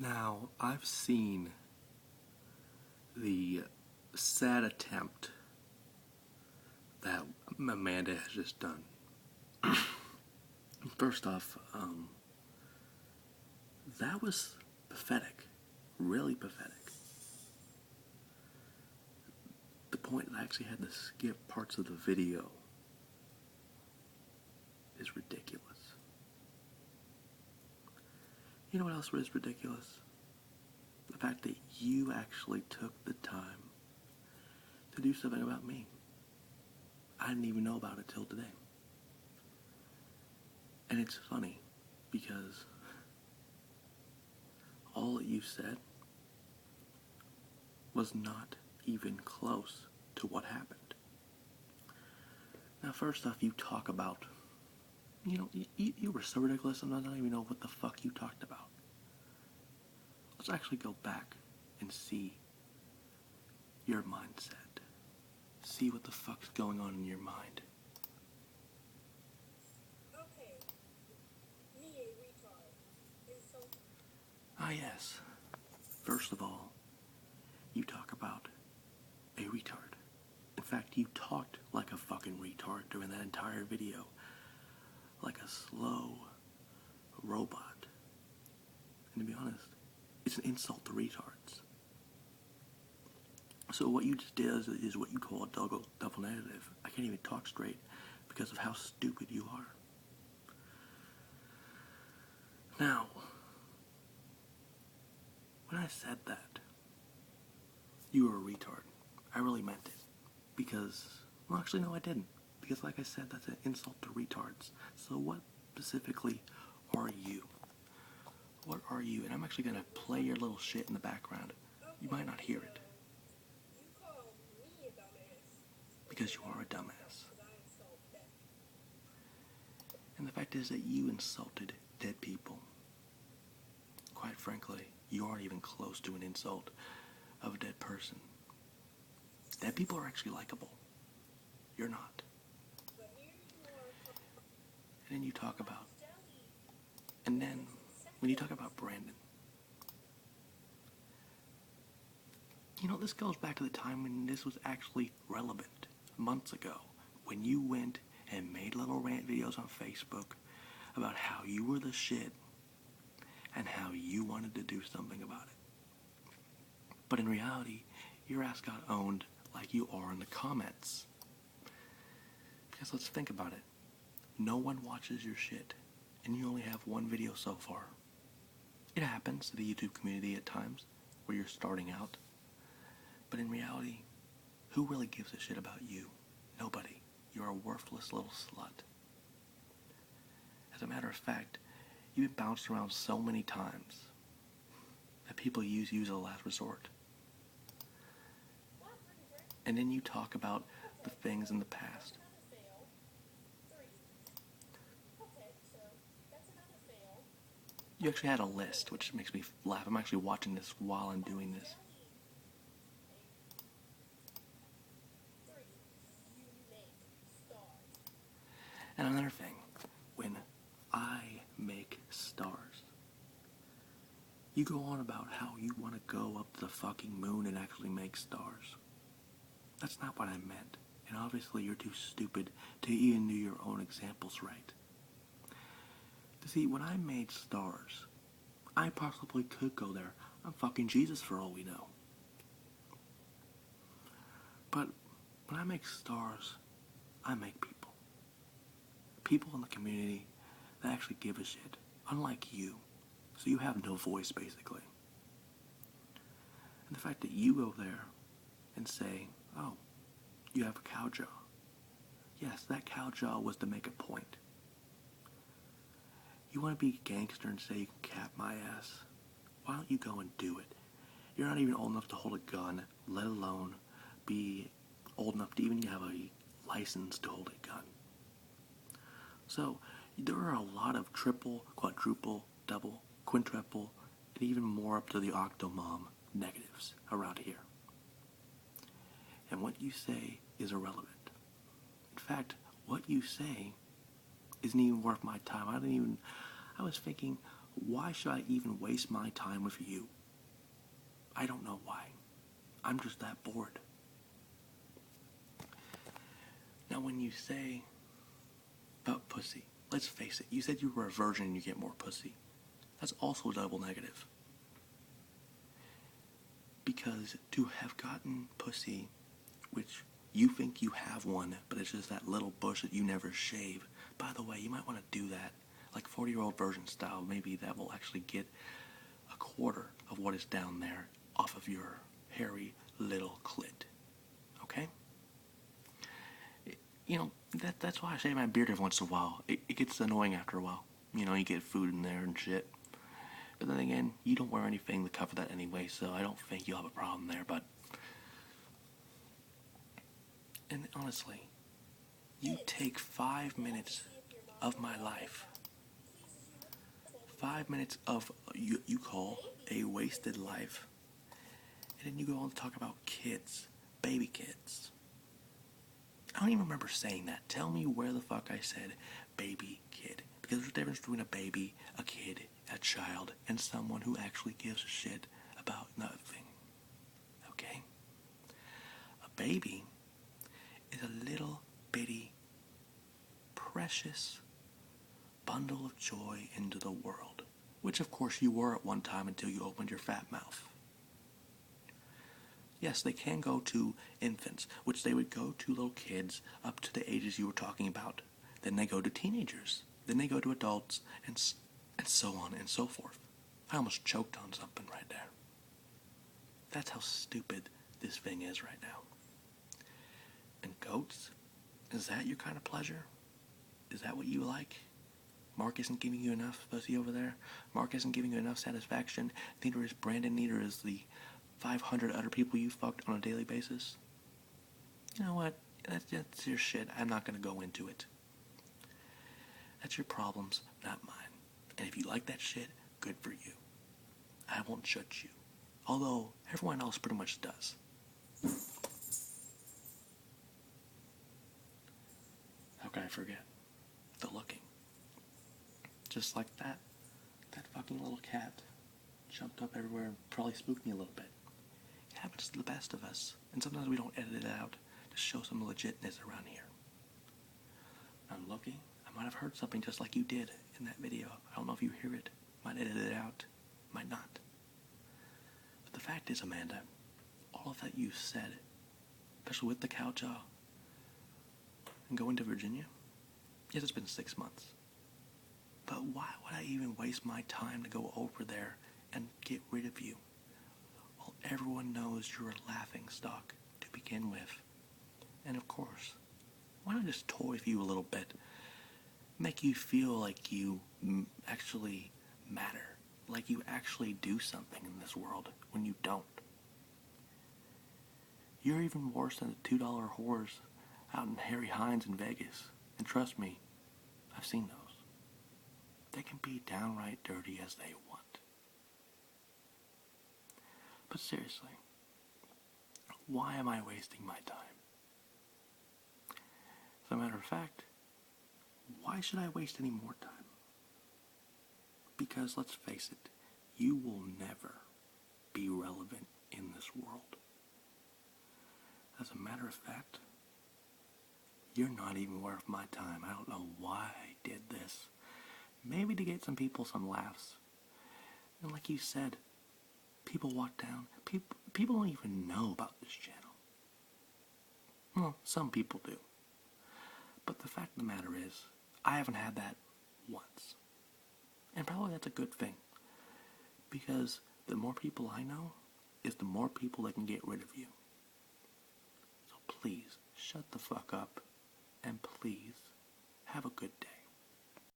Now, I've seen the sad attempt that Amanda has just done. First off, that was pathetic. Really pathetic. The point that I actually had to skip parts of the video is ridiculous. You know what else is ridiculous? The fact that you actually took the time to do something about me. I didn't even know about it till today. And it's funny because all that you said was not even close to what happened. Now, first off, you talk about, you were so ridiculous, and I don't even know what the fuck you talked about. Let's actually go back and see your mindset. See what the fuck's going on in your mind. Okay. Me a retard. Insult. Ah, yes. First of all, you talk about a retard. In fact, you talked like a fucking retard during that entire video. Like a slow robot. And to be honest, it's an insult to retards. So what you just did is what you call a double negative. I can't even talk straight because of how stupid you are. Now, when I said that, you were a retard, I really meant it. Because, well, actually, no, I didn't. Because, like I said, that's an insult to retards. So what specifically are you? What are you? And I'm actually going to play your little shit in the background. You might not hear it. You call me a dumbass. Because you are a dumbass. And the fact is that you insulted dead people. Quite frankly, you aren't even close to an insult of a dead person. Dead people are actually likable. You're not. And then you talk about, and then when you talk about Brandon, this goes back to the time when this was actually relevant, months ago, when you went and made little rant videos on Facebook about how you were the shit and how you wanted to do something about it. But in reality, your ass got owned like you are in the comments. Because let's think about it. No one watches your shit, and you only have one video so far. It happens to the YouTube community at times, where you're starting out. But in reality, who really gives a shit about you? Nobody. You're a worthless little slut. As a matter of fact, you've been bounced around so many times that people use you as a last resort. And then you talk about the things in the past. You actually had a list, which makes me laugh. I'm actually watching this while I'm doing this. And another thing, when I make stars, you go on about how you want to go up to the fucking moon and actually make stars. That's not what I meant. And obviously you're too stupid to even do your own examples right. You see, when I made stars, I possibly could go there. I'm fucking Jesus for all we know. But when I make stars, I make people. People in the community that actually give a shit. Unlike you. So you have no voice, basically. And the fact that you go there and say, oh, you have a cow jaw. Yes, that cow jaw was to make a point. You want to be a gangster and say you can cap my ass? Why don't you go and do it? You're not even old enough to hold a gun, let alone be old enough to even have a license to hold a gun. So, there are a lot of triple, quadruple, double, quintuple, and even more up to the octomom negatives around here. And what you say is irrelevant. In fact, what you say isn't even worth my time. I was thinking, Why should I even waste my time with you? I don't know why. I'm just that bored. Now, when you say about pussy, let's face it, you said you were a virgin and you get more pussy. That's also double negative. Because to have gotten pussy, which you think you have one, but it's just that little bush that you never shave. By the way, you might want to do that, like 40-year-old virgin style. Maybe that will actually get a quarter of what is down there off of your hairy little clit. Okay? You know, that's why I shave my beard every once in a while. It gets annoying after a while. You know, you get food in there and shit. But then again, you don't wear anything to cover that anyway, so I don't think you'll have a problem there, but... And honestly, you take 5 minutes of my life, 5 minutes of you call a wasted life, and then you go on to talk about kids, baby kids. I don't even remember saying that. Tell me where the fuck I said baby kid. Because there's a difference between a baby, a kid, a child, and someone who actually gives a shit about nothing. Okay? A baby is a little bitty, precious bundle of joy into the world. Which of course you were at one time until you opened your fat mouth. Yes, they can go to infants, which they would go to little kids up to the ages you were talking about. Then they go to teenagers. Then they go to adults, and so on and so forth. I almost choked on something right there. That's how stupid this thing is right now. And goats? Is that your kind of pleasure? Is that what you like? Mark isn't giving you enough pussy over there. Mark isn't giving you enough satisfaction. Neither is Brandon. Neither is the 500 other people you fucked on a daily basis. You know what? That's your shit. I'm not going to go into it. That's your problems, not mine. And if you like that shit, good for you. I won't judge you. Although, everyone else pretty much does. How could I forget? The looking. Just like that fucking little cat jumped up everywhere and probably spooked me a little bit. It happens to the best of us, and sometimes we don't edit it out to show some legitness around here. I'm looking. I might have heard something just like you did in that video. I don't know if you hear it. Might edit it out. Might not. But the fact is, Amanda, all of that you said, especially with the cow jaw, and going to Virginia, yes, it's been 6 months. But why would I even waste my time to go over there and get rid of you? Well, everyone knows you're a laughing stock to begin with. And of course, why not just toy with you a little bit? Make you feel like you actually matter. Like you actually do something in this world when you don't. You're even worse than the $2 whores out in Harry Hines in Vegas. And trust me, I've seen those. They can be downright dirty as they want. But seriously, why am I wasting my time? As a matter of fact, why should I waste any more time? Because let's face it, you will never be relevant in this world. As a matter of fact, you're not even worth my time. I don't know why I did this. Maybe to get some people some laughs. And like you said, people walk down. People don't even know about this channel. Well, some people do. But the fact of the matter is, I haven't had that once. And probably that's a good thing. Because the more people I know, is the more people that can get rid of you. So please, shut the fuck up. And please, have a good day.